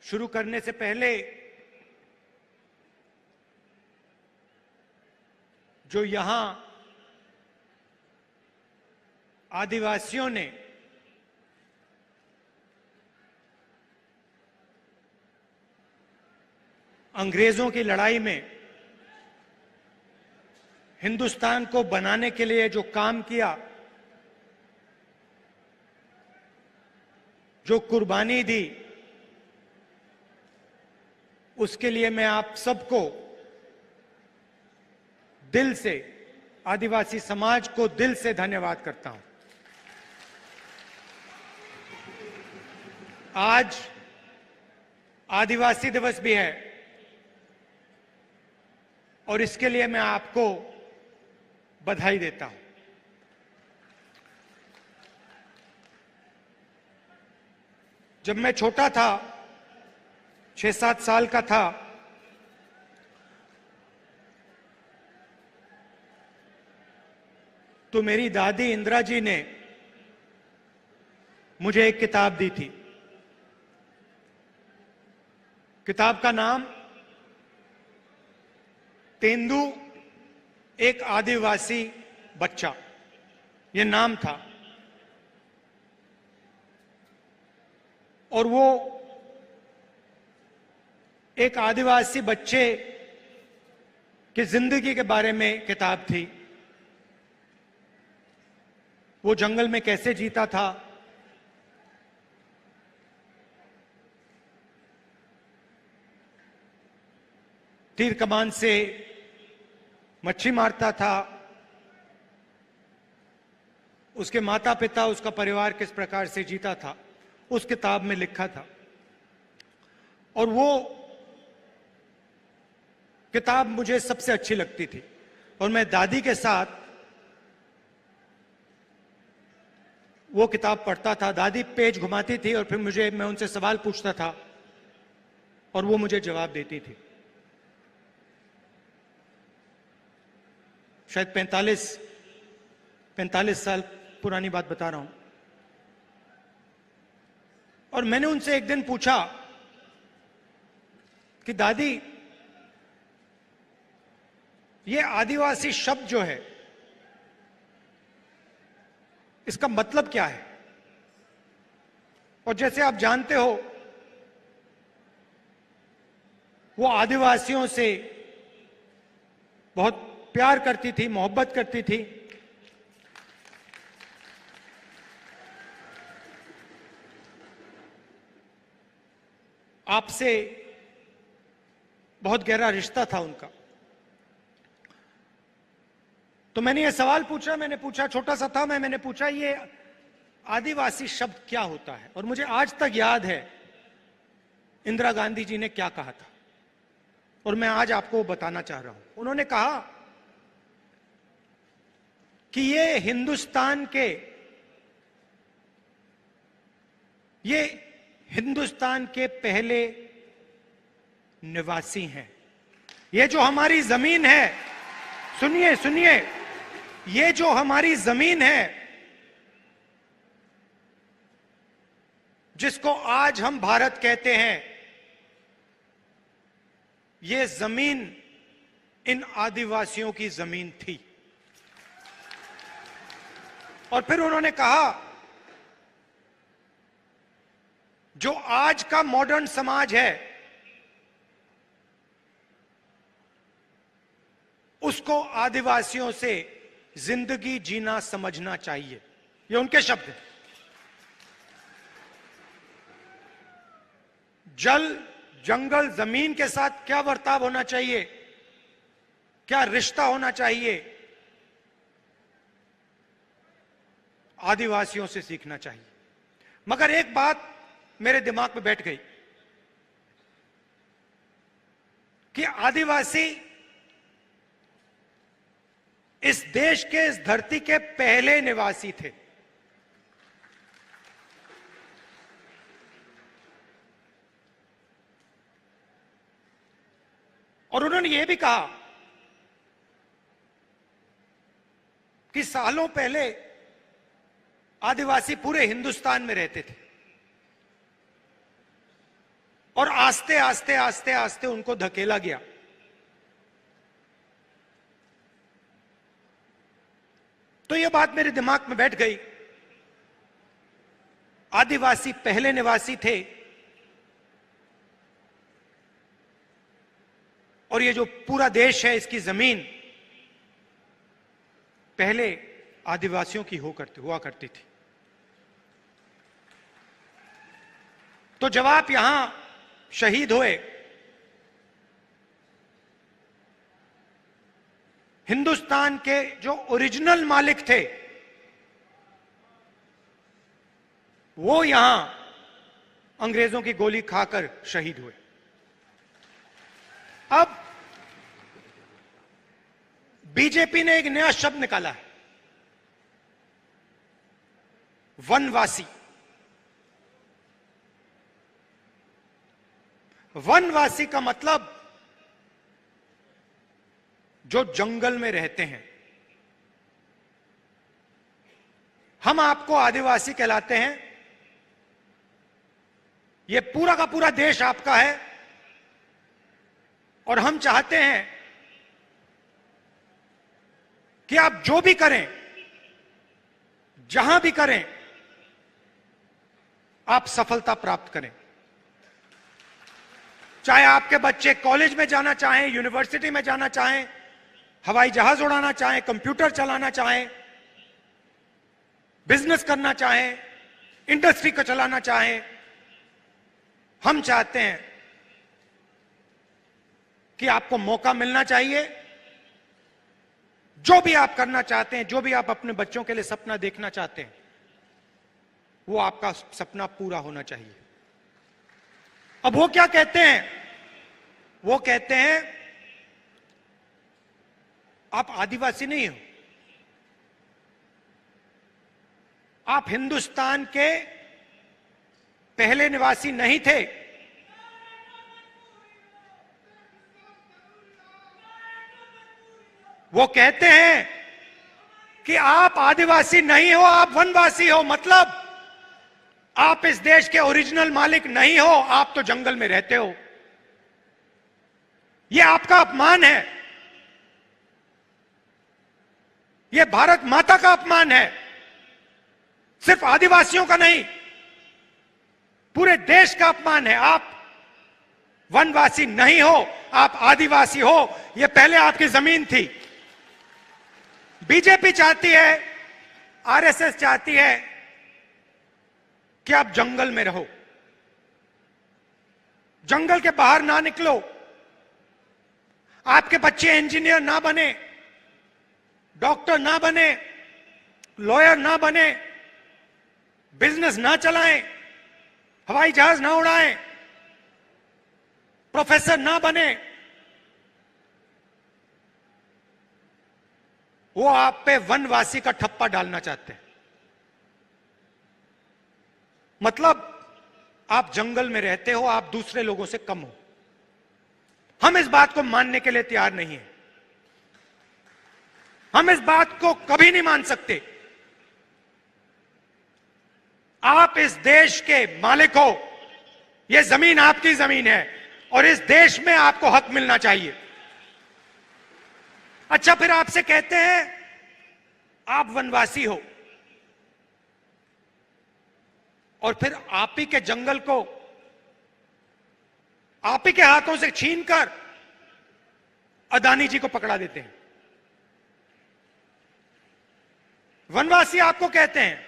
शुरू करने से पहले जो यहां आदिवासियों ने अंग्रेजों की लड़ाई में हिंदुस्तान को बनाने के लिए जो काम किया, जो कुर्बानी दी, उसके लिए मैं आप सबको दिल से, आदिवासी समाज को दिल से धन्यवाद करता हूं। आज आदिवासी दिवस भी है और इसके लिए मैं आपको बधाई देता हूं। जब मैं छोटा था, 6-7 साल का था, तो मेरी दादी इंदिरा जी ने मुझे एक किताब दी थी। किताब का नाम तेंदू एक आदिवासी बच्चा, यह नाम था। और वो एक आदिवासी बच्चे की जिंदगी के बारे में किताब थी। वो जंगल में कैसे जीता था, तीर कमान से मच्छी मारता था, उसके माता पिता, उसका परिवार किस प्रकार से जीता था, उस किताब में लिखा था। और वो किताब मुझे सबसे अच्छी लगती थी और मैं दादी के साथ वो किताब पढ़ता था। दादी पेज घुमाती थी और फिर मैं उनसे सवाल पूछता था और वो मुझे जवाब देती थी। शायद 45 साल पुरानी बात बता रहा हूं। और मैंने उनसे एक दिन पूछा कि दादी, ये आदिवासी शब्द जो है, इसका मतलब क्या है? और जैसे आप जानते हो, वो आदिवासियों से बहुत प्यार करती थी, मोहब्बत करती थी। आपसे बहुत गहरा रिश्ता था उनका। तो मैंने ये सवाल पूछा, छोटा सा था मैंने पूछा, ये आदिवासी शब्द क्या होता है? और मुझे आज तक याद है इंदिरा गांधी जी ने क्या कहा था और मैं आज आपको बताना चाह रहा हूं। उन्होंने कहा कि ये हिंदुस्तान के पहले निवासी हैं। ये जो हमारी जमीन है, सुनिए, ये जो हमारी जमीन है, जिसको आज हम भारत कहते हैं, ये जमीन इन आदिवासियों की जमीन थी। और फिर उन्होंने कहा, जो आज का मॉडर्न समाज है, उसको आदिवासियों से जिंदगी जीना समझना चाहिए। ये उनके शब्द हैं। जल, जंगल, जमीन के साथ क्या बर्ताव होना चाहिए, क्या रिश्ता होना चाहिए, आदिवासियों से सीखना चाहिए। मगर एक बात मेरे दिमाग में बैठ गई कि आदिवासी इस देश के, इस धरती के पहले निवासी थे। और उन्होंने यह भी कहा कि सालों पहले आदिवासी पूरे हिंदुस्तान में रहते थे। और आस्ते आस्ते आस्ते आस्ते उनको धकेला गया। तो यह बात मेरे दिमाग में बैठ गई, आदिवासी पहले निवासी थे और ये जो पूरा देश है इसकी जमीन पहले आदिवासियों की हुआ करती थी। तो जब आप यहां शहीद हुए, हिंदुस्तान के जो ओरिजिनल मालिक थे वो यहां अंग्रेजों की गोली खाकर शहीद हुए। अब बीजेपी ने एक नया शब्द निकाला है, वनवासी। वनवासी का मतलब जो जंगल में रहते हैं। हम आपको आदिवासी कहलाते हैं, यह पूरा का पूरा देश आपका है और हम चाहते हैं कि आप जो भी करें, जहां भी करें, आप सफलता प्राप्त करें। चाहे आपके बच्चे कॉलेज में जाना चाहें, यूनिवर्सिटी में जाना चाहें, हवाई जहाज उड़ाना चाहें, कंप्यूटर चलाना चाहें, बिजनेस करना चाहें, इंडस्ट्री को चलाना चाहें, हम चाहते हैं कि आपको मौका मिलना चाहिए। जो भी आप करना चाहते हैं, जो भी आप अपने बच्चों के लिए सपना देखना चाहते हैं, वो आपका सपना पूरा होना चाहिए। अब वो क्या कहते हैं? वो कहते हैं आप आदिवासी नहीं हो, आप हिंदुस्तान के पहले निवासी नहीं थे। वो कहते हैं कि आप आदिवासी नहीं हो, आप वनवासी हो। मतलब आप इस देश के ओरिजिनल मालिक नहीं हो, आप तो जंगल में रहते हो। यह आपका अपमान है, यह भारत माता का अपमान है। सिर्फ आदिवासियों का नहीं, पूरे देश का अपमान है। आप वनवासी नहीं हो, आप आदिवासी हो। यह पहले आपकी जमीन थी। बीजेपी चाहती है, आरएसएस चाहती है कि आप जंगल में रहो, जंगल के बाहर ना निकलो। आपके बच्चे इंजीनियर ना बने, डॉक्टर ना बने, लॉयर ना बने, बिजनेस ना चलाएं, हवाई जहाज ना उड़ाएं, प्रोफेसर ना बने। वो आप पे वनवासी का ठप्पा डालना चाहते हैं। मतलब आप जंगल में रहते हो, आप दूसरे लोगों से कम हो। हम इस बात को मानने के लिए तैयार नहीं है। हम इस बात को कभी नहीं मान सकते। आप इस देश के मालिक हो, यह जमीन आपकी जमीन है और इस देश में आपको हक मिलना चाहिए। अच्छा, फिर आपसे कहते हैं आप वनवासी हो और फिर आप ही के जंगल को आप ही के हाथों से छीनकर अदानी जी को पकड़ा देते हैं। वनवासी आपको कहते हैं,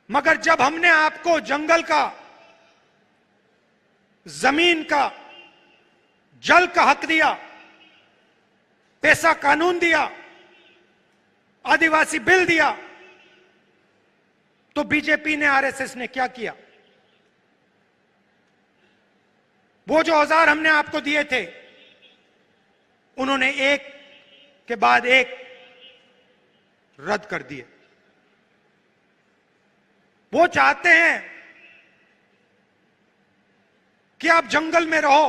मगर जब हमने आपको जंगल का, जमीन का, जल का हक दिया, पैसा कानून दिया, आदिवासी बिल दिया, तो बीजेपी ने, आरएसएस ने क्या किया? वो जो औजार हमने आपको दिए थे, उन्होंने एक के बाद एक रद्द कर दिए। वो चाहते हैं कि आप जंगल में रहो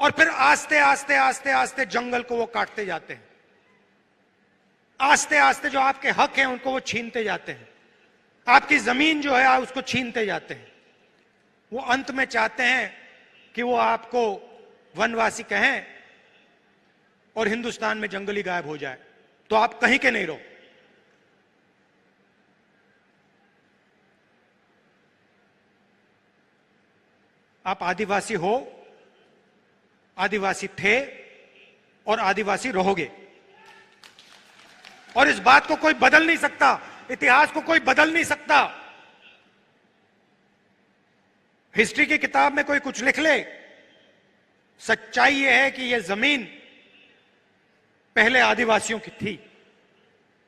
और फिर आस्ते आस्ते आस्ते आस्ते जंगल को वो काटते जाते हैं। आस्ते आस्ते जो आपके हक हैं उनको वो छीनते जाते हैं। आपकी जमीन जो है आप उसको छीनते जाते हैं। वो अंत में चाहते हैं कि वो आपको वनवासी कहें और हिंदुस्तान में जंगली गायब हो जाए, तो आप कहीं के नहीं रहो। आप आदिवासी हो, आदिवासी थे और आदिवासी रहोगे, और इस बात को कोई बदल नहीं सकता, इतिहास को कोई बदल नहीं सकता। हिस्ट्री की किताब में कोई कुछ लिख ले, सच्चाई यह है कि यह जमीन पहले आदिवासियों की थी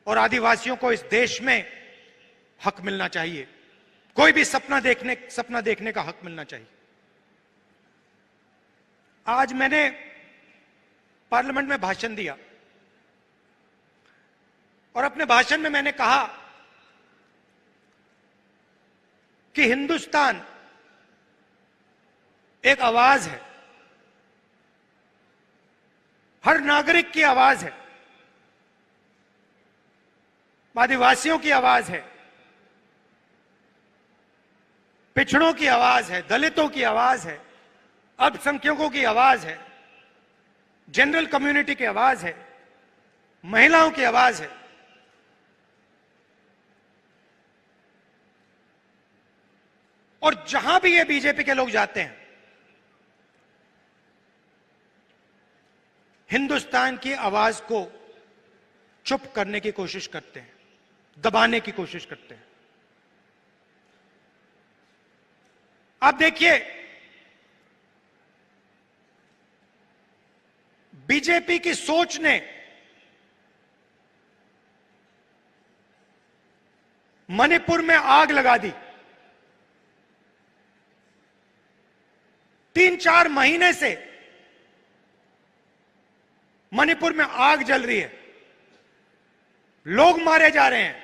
और आदिवासियों को इस देश में हक मिलना चाहिए। कोई भी सपना देखने का हक मिलना चाहिए। आज मैंने पार्लियामेंट में भाषण दिया और अपने भाषण में मैंने कहा कि हिंदुस्तान एक आवाज है, हर नागरिक की आवाज है, आदिवासियों की आवाज है, पिछड़ों की आवाज है, दलितों की आवाज है, अल्पसंख्यकों की आवाज है, जनरल कम्युनिटी की आवाज है, महिलाओं की आवाज है। और जहां भी ये बीजेपी के लोग जाते हैं, हिंदुस्तान की आवाज को चुप करने की कोशिश करते हैं, दबाने की कोशिश करते हैं। आप देखिए, बीजेपी की सोच ने मणिपुर में आग लगा दी। 3-4 महीने से मणिपुर में आग जल रही है, लोग मारे जा रहे हैं,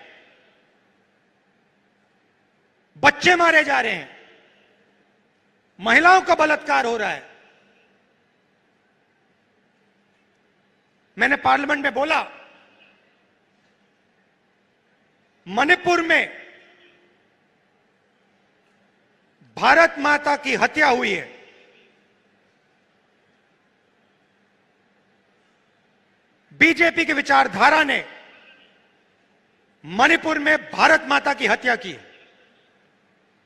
बच्चे मारे जा रहे हैं, महिलाओं का बलात्कार हो रहा है। मैंने पार्लियामेंट में बोला, मणिपुर में भारत माता की हत्या हुई है। बीजेपी की विचारधारा ने मणिपुर में भारत माता की हत्या की है।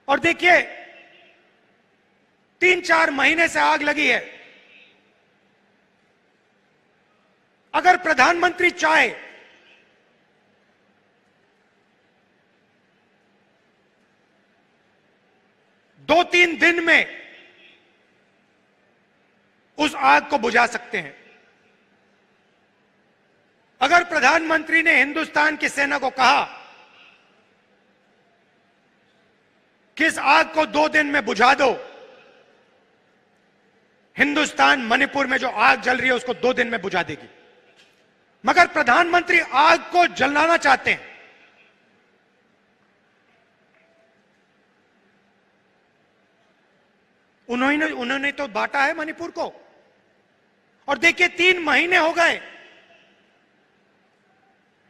और देखिए, 3-4 महीने से आग लगी है। अगर प्रधानमंत्री चाहे दो 3 दिन में उस आग को बुझा सकते हैं। अगर प्रधानमंत्री ने हिंदुस्तान की सेना को कहा कि इस आग को 2 दिन में बुझा दो, हिंदुस्तान मणिपुर में जो आग जल रही है उसको 2 दिन में बुझा देगी। मगर प्रधानमंत्री आग को जलाना चाहते हैं। उन्होंने तो बांटा है मणिपुर को। और देखिए, 3 महीने हो गए,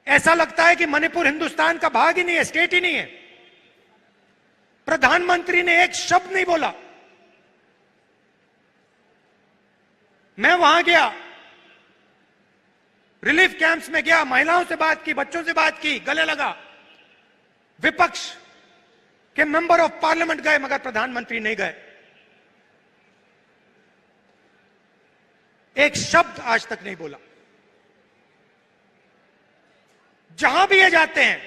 ऐसा लगता है कि मणिपुर हिंदुस्तान का भाग ही नहीं है, स्टेट ही नहीं है। प्रधानमंत्री ने एक शब्द नहीं बोला। मैं वहां गया, रिलीफ कैंप्स में गया, महिलाओं से बात की, बच्चों से बात की, गले लगा। विपक्ष के मेंबर ऑफ पार्लियामेंट गए, मगर प्रधानमंत्री नहीं गए। एक शब्द आज तक नहीं बोला। जहां भी ये जाते हैं,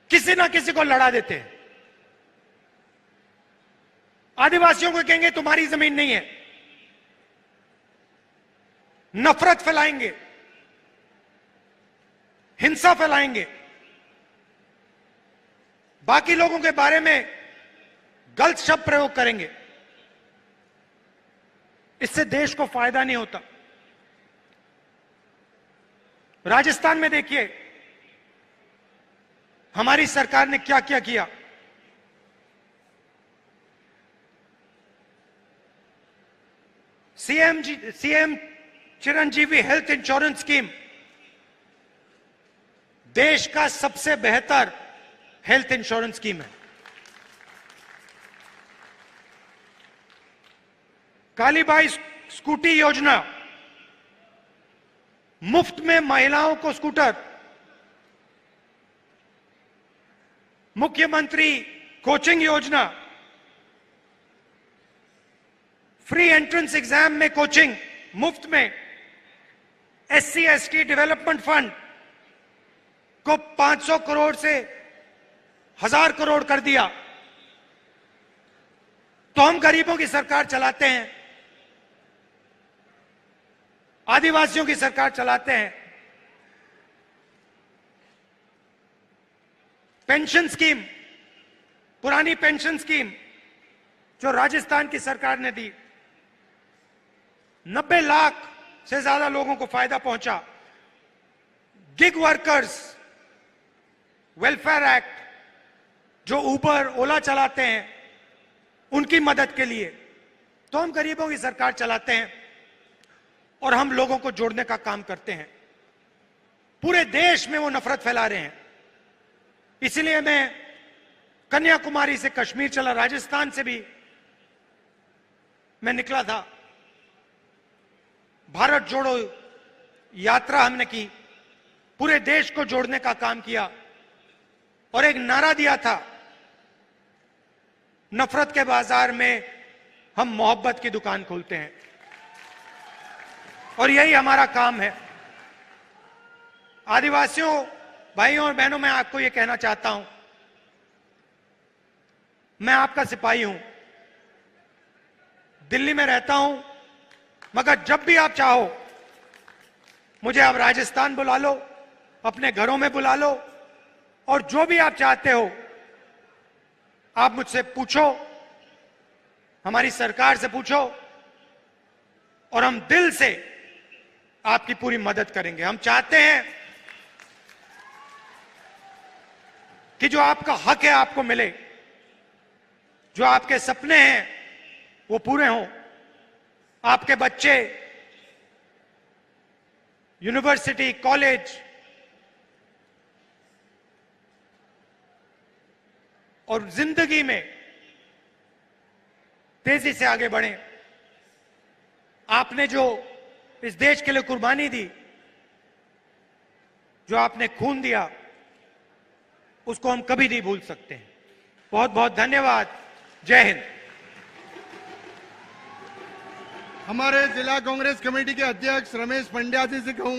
किसी ना किसी को लड़ा देते हैं। आदिवासियों को कहेंगे तुम्हारी जमीन नहीं है, नफरत फैलाएंगे, हिंसा फैलाएंगे, बाकी लोगों के बारे में गलत शब्द प्रयोग करेंगे। इससे देश को फायदा नहीं होता। राजस्थान में देखिए, हमारी सरकार ने क्या क्या किया। CM Chiranjeevi health insurance scheme देश का सबसे बेहतर हेल्थ इंश्योरेंस स्कीम है। कालीबाई स्कूटी योजना, मुफ्त में महिलाओं को स्कूटर। मुख्यमंत्री कोचिंग योजना, फ्री एंट्रेंस एग्जाम में कोचिंग मुफ्त में। एससी एसटी डेवलपमेंट फंड को 500 करोड़ से 1000 करोड़ कर दिया। तो हम गरीबों की सरकार चलाते हैं, आदिवासियों की सरकार चलाते हैं। पेंशन स्कीम, पुरानी पेंशन स्कीम जो राजस्थान की सरकार ने दी, 90 लाख से ज्यादा लोगों को फायदा पहुंचा। गिग वर्कर्स वेलफेयर एक्ट, जो उबर ओला चलाते हैं, उनकी मदद के लिए। तो हम गरीबों की सरकार चलाते हैं और हम लोगों को जोड़ने का काम करते हैं। पूरे देश में वो नफरत फैला रहे हैं। इसलिए मैं कन्याकुमारी से कश्मीर चला, राजस्थान से भी मैं निकला था। भारत जोड़ो यात्रा हमने की, पूरे देश को जोड़ने का काम किया और एक नारा दिया था, नफरत के बाजार में हम मोहब्बत की दुकान खोलते हैं। और यही हमारा काम है। आदिवासियों भाइयों और बहनों, मैं आपको यह कहना चाहता हूं, मैं आपका सिपाही हूं, दिल्ली में रहता हूं, मगर जब भी आप चाहो मुझे आप राजस्थान बुला लो, अपने घरों में बुला लो, और जो भी आप चाहते हो आप मुझसे पूछो, हमारी सरकार से पूछो, और हम दिल से आपकी पूरी मदद करेंगे। हम चाहते हैं कि जो आपका हक है आपको मिले, जो आपके सपने हैं वो पूरे हों। आपके बच्चे यूनिवर्सिटी, कॉलेज और जिंदगी में तेजी से आगे बढ़ें। आपने जो इस देश के लिए कुर्बानी दी, जो आपने खून दिया, उसको हम कभी नहीं भूल सकते हैं। बहुत बहुत धन्यवाद। जय हिंद। हमारे जिला कांग्रेस कमेटी के अध्यक्ष रमेश पंड्या जी से कहूं